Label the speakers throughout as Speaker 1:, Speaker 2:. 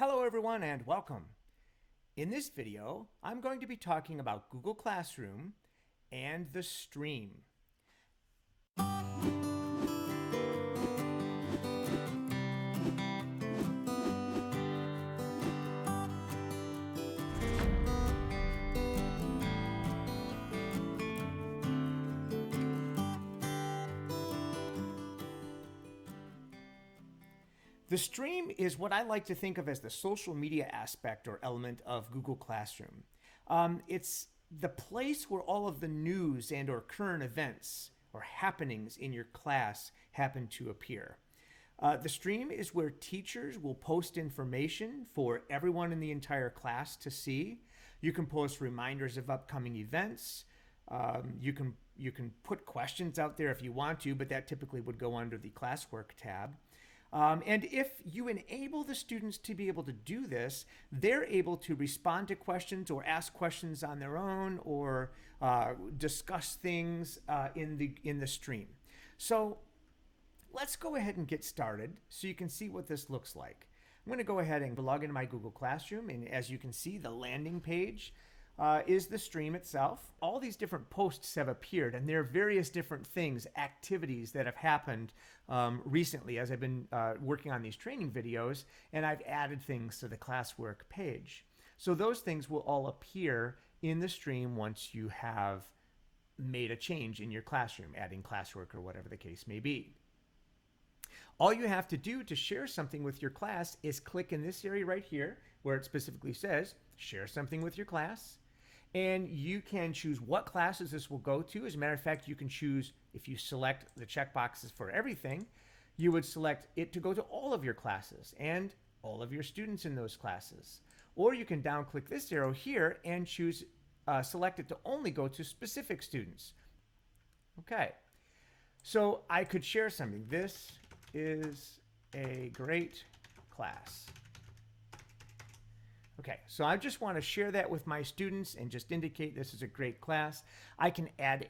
Speaker 1: Hello everyone and welcome. In this video, I'm going to be talking about Google Classroom and the stream. The stream is what I like to think of as the social media aspect or element of Google Classroom. It's the place where all of the news and or current events or happenings in your class happen to appear. The stream is where teachers will post information for everyone in the entire class to see. You can post reminders of upcoming events. You can put questions out there if you want to, but that typically would go under the classwork tab. And if you enable the students to be able to do this, they're able to respond to questions or ask questions on their own or discuss things in the stream. So let's go ahead and get started so you can see what this looks like. I'm going to go ahead and log into my Google Classroom, and as you can see, the landing page is the stream itself. All these different posts have appeared, and there are various different things, activities that have happened recently as I've been working on these training videos, and I've added things to the classwork page. So those things will all appear in the stream once you have made a change in your classroom, adding classwork or whatever the case may be. All you have to do to share something with your class is click in this area right here where it specifically says share something with your class. And you can choose what classes this will go to. As a matter of fact, you can choose, if you select the checkboxes for everything, you would select it to go to all of your classes and all of your students in those classes. Or you can down click this arrow here and choose, select it to only go to specific students. Okay, so I could share something. This is a great class. Okay, so I just want to share that with my students and just indicate this is a great class. I can add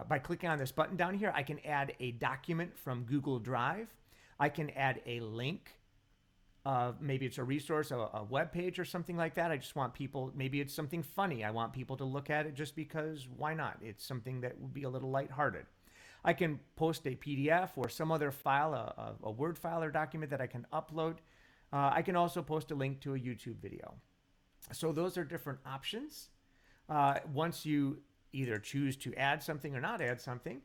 Speaker 1: by clicking on this button down here, I can add a document from Google Drive. I can add a link. Maybe it's a resource, a web page or something like that. I just want people, maybe it's something funny. I want people to look at it just because why not? It's something that would be a little lighthearted. I can post a PDF or some other file, a Word file or document that I can upload. I can also post a link to a YouTube video. So those are different options. Once you either choose to add something or not add something,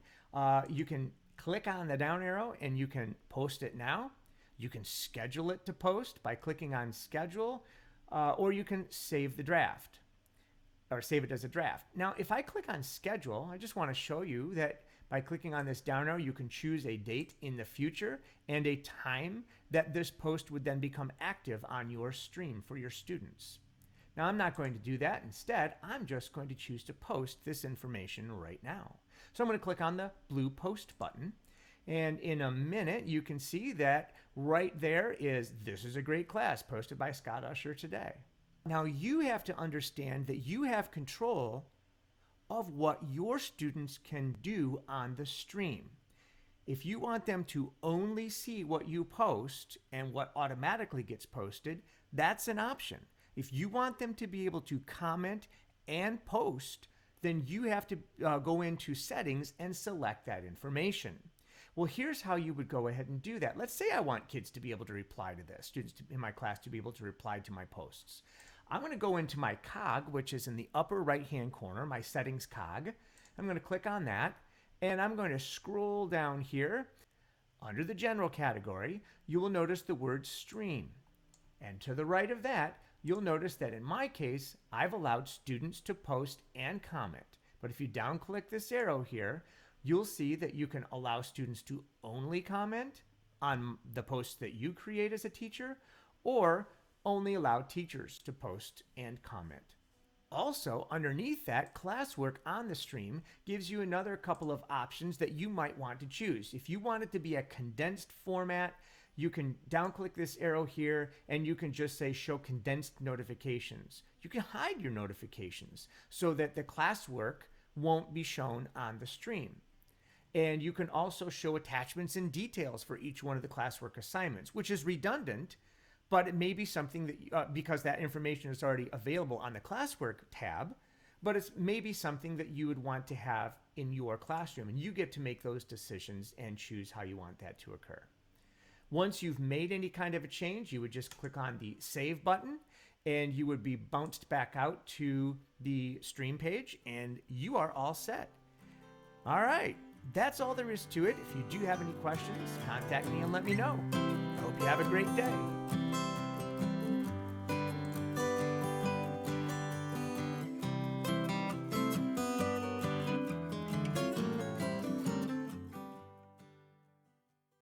Speaker 1: you can click on the down arrow and you can post it now. You can schedule it to post by clicking on schedule, or you can save the draft or save it as a draft. Now, if I click on schedule, I just want to show you that by clicking on this down arrow, you can choose a date in the future and a time that this post would then become active on your stream for your students. Now, I'm not going to do that. Instead, I'm just going to choose to post this information right now. So I'm going to click on the blue post button. And in a minute, you can see that right there is, this is a great class posted by Scott Usher today. Now, you have to understand that you have control of what your students can do on the stream. If you want them to only see what you post and what automatically gets posted, that's an option. If you want them to be able to comment and post, then you have to go into settings and select that information. Well, here's how you would go ahead and do that. Let's say I want kids to be able to reply to this, students in my class to be able to reply to my posts. I'm going to go into my cog, which is in the upper right-hand corner, my settings cog. I'm going to click on that, and I'm going to scroll down here. Under the general category, you will notice the word stream. And to the right of that, you'll notice that in my case, I've allowed students to post and comment. But if you down-click this arrow here, you'll see that you can allow students to only comment on the posts that you create as a teacher, or only allow teachers to post and comment. Also, underneath that, classwork on the stream gives you another couple of options that you might want to choose. If you want it to be a condensed format, you can down-click this arrow here and you can just say show condensed notifications. You can hide your notifications so that the classwork won't be shown on the stream. And you can also show attachments and details for each one of the classwork assignments, which is redundant, but it may be something that, because that information is already available on the classwork tab, but it's maybe something that you would want to have in your classroom, and you get to make those decisions and choose how you want that to occur. Once you've made any kind of a change, you would just click on the Save button, and you would be bounced back out to the stream page, and you are all set. All right, that's all there is to it. If you do have any questions, contact me and let me know. I hope you have a great day.